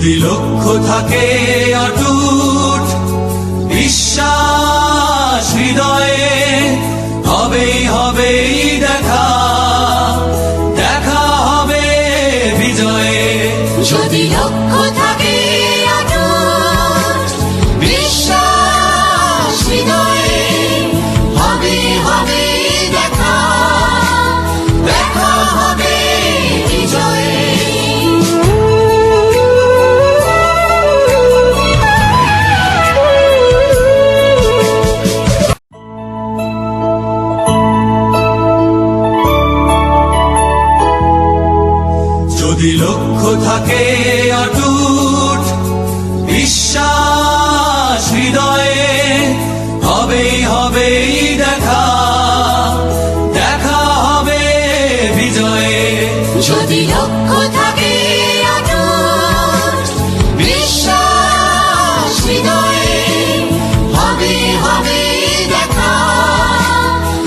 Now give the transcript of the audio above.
যদি লক্ষ্য থাকে অটুট বিশ্বাস হৃদয়ে, হবেই হবেই দেখা, দেখা হবে বিজয়ে। যদি লক্ষ্য থাকে অটুট বিশ্বাস হৃদয়ে, হবে হবে দেখা, দেখা হবে বিজয়ে। যদি লক্ষ্য থাকে অটুট বিশ্বাস হৃদয়ে, হবেই হবেই দেখা, দেখা হবে বিজয়ে। যদি লক্ষ্য